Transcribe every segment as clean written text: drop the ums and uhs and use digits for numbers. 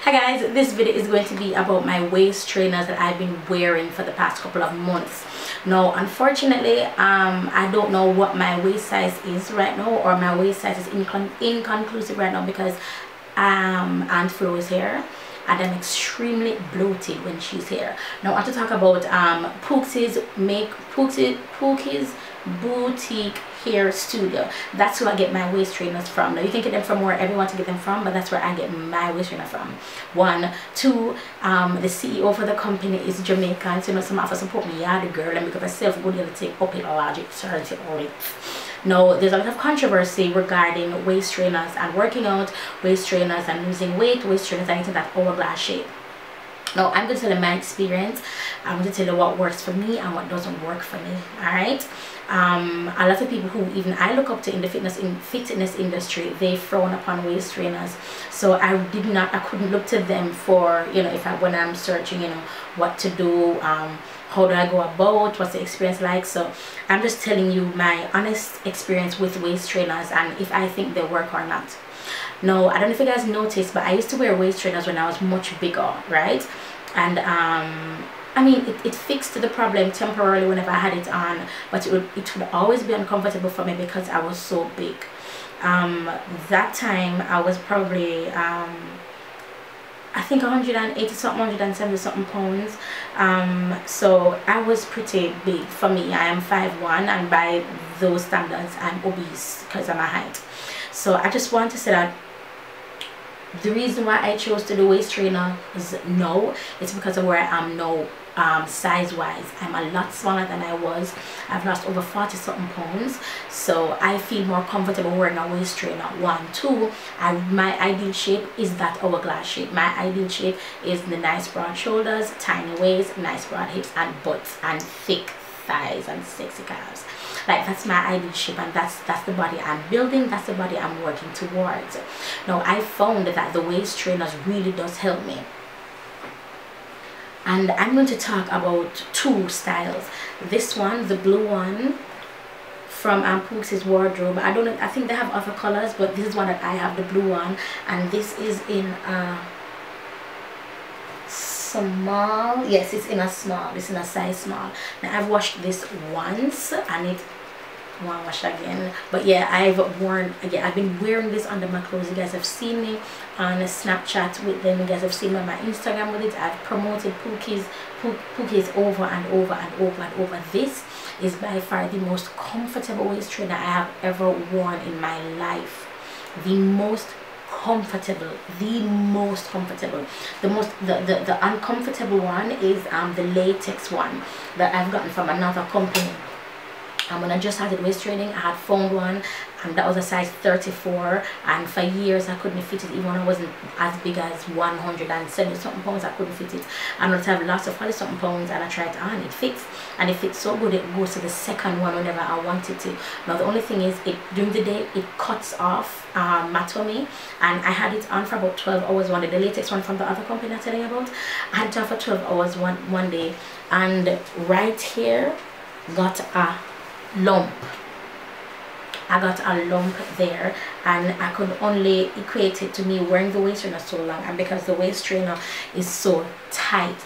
Hi guys, this video is going to be about my waist trainers that I've been wearing for the past couple of months. Now unfortunately I don't know what my waist size is right now, or my waist size is inconclusive right now because Aunt Flo is here and I'm extremely bloated when she's here. Now I want to talk about Pookie's boutique hair studio. That's who I get my waist trainers from. Now you can get them from wherever you want to get them from, but that's where I get my waist trainer from. One, two, the CEO for the company is Jamaican, so you know, some of us support me, yeah, the girl, and because myself good to take up it logic, sorry. Now there's a lot of controversy regarding waist trainers and working out, waist trainers and losing weight, waist trainers and anything that hourglass shape. Now I'm going to tell you my experience. I'm going to tell you what works for me and what doesn't work for me. Alright, a lot of people who even I look up to in the fitness industry, they frown upon waist trainers. So I couldn't look to them for, you know, when I'm searching, you know, what to do, how do I go about, what's the experience like. So I'm just telling you my honest experience with waist trainers and if I think they work or not. Now I don't know if you guys noticed, but I used to wear waist trainers when I was much bigger, right? And I mean it fixed the problem temporarily whenever I had it on, but it would always be uncomfortable for me because I was so big. That time I was probably I think 180 something, 170 something pounds. So I was pretty big for me. I am 5'1", and by those standards I'm obese because of my height. So I just want to say that the reason why I chose to do waist trainer is it's because of where I am now. Size wise I'm a lot smaller than I was. I've lost over 40 something pounds, so I feel more comfortable wearing a waist trainer. One, two, my ideal shape is that hourglass shape. My ideal shape is the nice broad shoulders, tiny waist, nice broad hips and butts and thick thighs and sexy calves. Like that's my ideal shape, and that's the body I'm building, that's the body I'm working towards. Now I found that the waist trainers really does help me. And I'm going to talk about two styles. This one, the blue one from Pookie's wardrobe. I don't know, I think they have other colors, but this is one that I have, the blue one, and this is in a small. Yes, it's in a small. It's in a size small. Now I've washed this once and it won't wash again, but yeah, I've been wearing this under my clothes. You guys have seen me on Snapchat with them, you guys have seen me on my Instagram with it. I've promoted Pookie's over and over and over and over. This is by far the most comfortable waist trainer I have ever worn in my life. The most comfortable. The uncomfortable one is the latex one that I've gotten from another company. When I just started waist training, I had found one and that was a size 34, and for years I couldn't fit it. Even when I wasn't as big as 170 something pounds, I couldn't fit it. And I have lots of 40 something pounds and I tried it on, it fits, and it fits so good it goes to the second one whenever I want it to. Now the only thing is, during the day it cuts off my tummy, and I had it on for about 12 hours one day. The latex one from the other company I'm telling you about, I had it on for 12 hours one day, and right here got a lump. I got a lump there, and I could only equate it to me wearing the waist trainer so long, and because the waist trainer is so tight,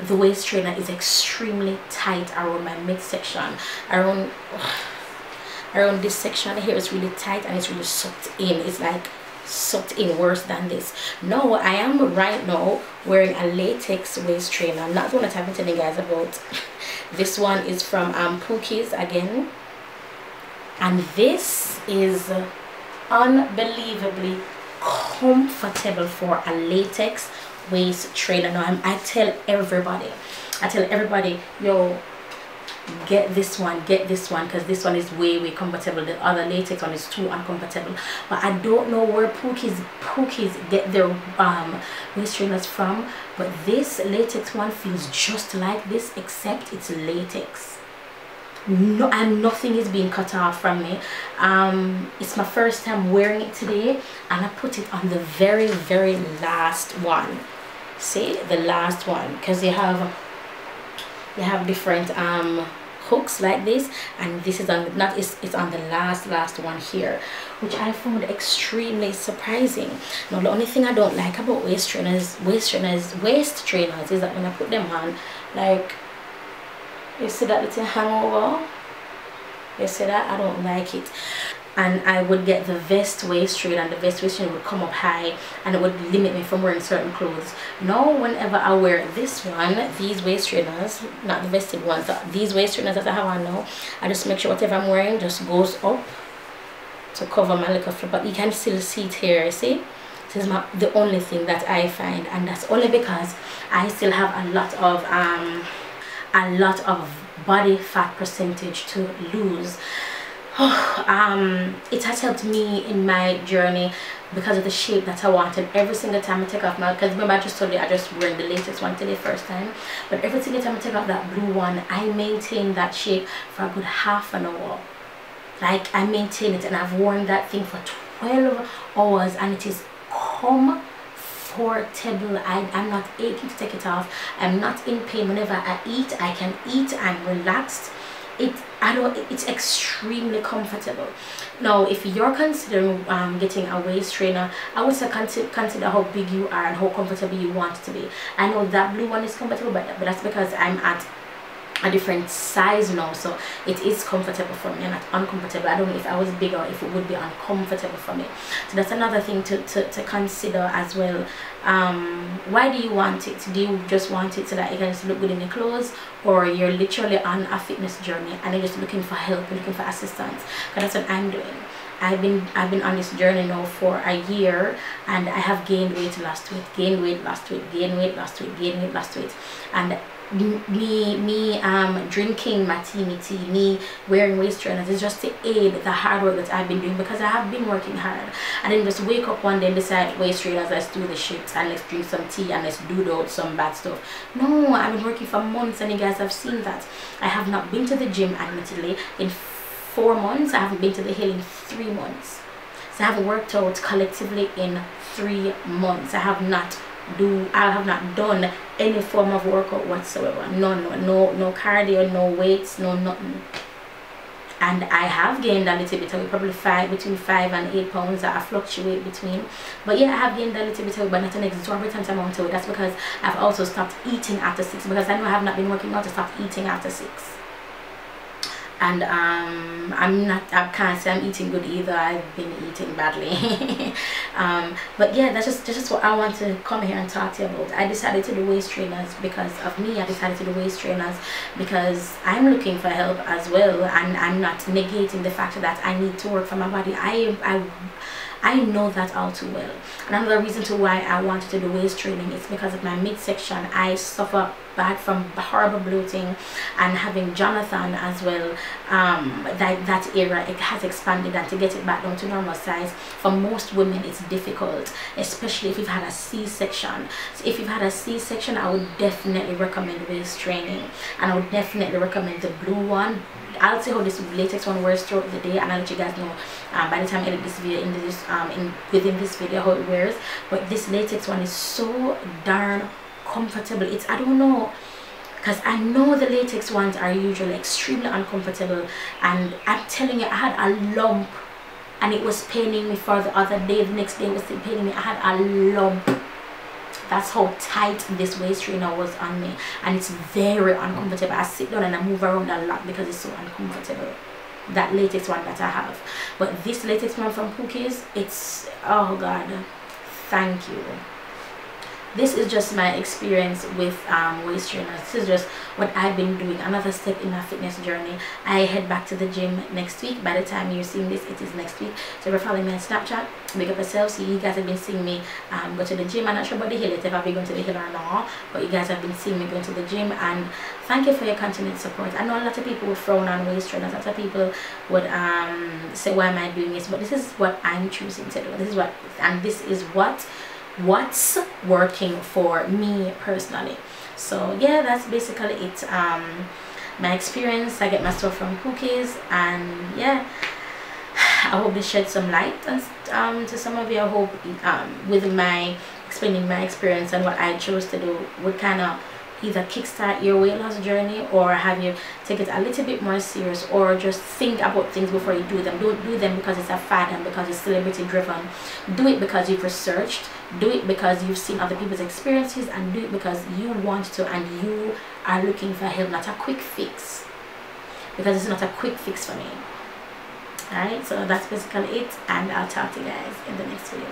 the waist trainer is extremely tight around my midsection, around this section here is really tight and it's really sucked in. It's like sucked in worse than this. No, I am right now wearing a latex waist trainer, not the one that I've been telling you guys about. This one is from Pookie's again, and this is unbelievably comfortable for a latex waist trainer. Now I tell everybody, yo, get this one, because this one is way comfortable. The other latex one is too uncomfortable. But I don't know where Pookie's get their waist trainers from, but this latex one feels just like this, except it's latex. No, and nothing is being cut off from me. It's my first time wearing it today, and I put it on the very last one. See, the last one, because you have different hooks like this, and this is on not it's on the last one here, which I found extremely surprising. Now the only thing I don't like about waist trainers is that when I put them on, like, you see that little hangover, you see that? I don't like it. And I would get the vest waist train, and the vest waist train would come up high, and it would limit me from wearing certain clothes. Now whenever I wear this one, these waist trainers, not the vested ones, these waist trainers that I have on now, I just make sure whatever I'm wearing just goes up to cover my little flip. But you can still see it here, you see? This is the only thing that I find, and that's only because I still have a lot of body fat percentage to lose. It has helped me in my journey because of the shape that I wanted. Every single time I take off my, because remember I just told you I just wearing the latex one today first time, but every single time I take off that blue one, I maintain that shape for a good half an hour. Like, I maintain it, and I've worn that thing for 12 hours, and it is comfortable. I'm not aching to take it off. I'm not in pain. Whenever I eat, I can eat. I'm relaxed. It's extremely comfortable. Now if you're considering getting a waist trainer, I would say consider how big you are and how comfortable you want it to be. I know that blue one is comfortable, but that's because I'm at a different size now, so it is comfortable for me and not uncomfortable. I don't know if I was bigger if it would be uncomfortable for me. So that's another thing to consider as well. Why do you want it? Do you just want it so that you can just look good in your clothes, or you're literally on a fitness journey and you're just looking for help, you're looking for assistance? Because that's what I'm doing. I've been on this journey now for a year, and I have gained weight, lost weight, gained weight, lost weight, gained weight, lost weight, gained weight, lost weight. And me drinking my tea, me wearing waist trainers is just to aid the hard work that I've been doing, because I have been working hard. And then just wake up one day and decide, waist trainers, let's do the shit and let's drink some tea and let's do some bad stuff. No, I've been working for months, and you guys have seen that. I have not been to the gym, admittedly, in 4 months. I haven't been to the hill in 3 months. So I haven't worked out collectively in 3 months. I have not done any form of workout whatsoever. No cardio, no weights, no nothing. And I have gained a little bit of weight, probably between 5 and 8 pounds that I fluctuate between. But yeah, I have gained a little bit of weight, but not an exorbitant amount of weight. That's because I've also stopped eating after 6, because I know I have not been working out to stop eating after 6. And I can't say I'm eating good either. I've been eating badly. But yeah, that's just what I want to come here and talk to you about. I decided to do waist trainers because of me. I decided to do waist trainers because I'm looking for help as well, and I'm not negating the fact that I need to work for my body. I know that all too well. Another reason to why I wanted to do waist training is because of my midsection. I suffer bad from horrible bloating, and having Jonathan as well, that area, it has expanded, and to get it back down to normal size for most women it's difficult, especially if you've had a C-section. So if you've had a C-section, I would definitely recommend waist training, and I would definitely recommend the blue one. I'll see how this latex one wears throughout the day, and I'll let you guys know by the time I edit this video within this video how it wears. But this latex one is so darn comfortable. I don't know, because I know the latex ones are usually extremely uncomfortable, and I'm telling you, I had a lump and it was paining me for the other day. The next day it was still paining me. I had a lump. That's how tight this waist trainer was on me, and it's very uncomfortable. I sit down and I move around a lot because it's so uncomfortable, that latex one that I have. But this latex one from Cookies, it's, oh god, thank you. This is just my experience with waist trainers. This is just what I've been doing. Another step in my fitness journey. I head back to the gym next week. By the time you're seeing this, it is next week. So if you're following me on Snapchat, make up yourself. So you guys have been seeing me go to the gym. I'm not sure about the hill yet, if I'll be going to the hill or not, but you guys have been seeing me going to the gym, and thank you for your continued support. I know a lot of people would frown on waist trainers. A lot of people would say, why am I doing this? But this is what I'm choosing to do. This is what's working for me personally. So yeah, that's basically it. My experience, I get my stuff from Cookies, and yeah, I hope this shed some light to some of you. I hope with my explaining my experience and what I chose to do would kind of, either kickstart your weight loss journey, or have you take it a little bit more serious, or just think about things before you do them. Don't do them because it's a fad and because it's celebrity driven. Do it because you've researched, do it because you've seen other people's experiences, and do it because you want to and you are looking for help, not a quick fix, because it's not a quick fix for me. Alright, so that's basically it, and I'll talk to you guys in the next video.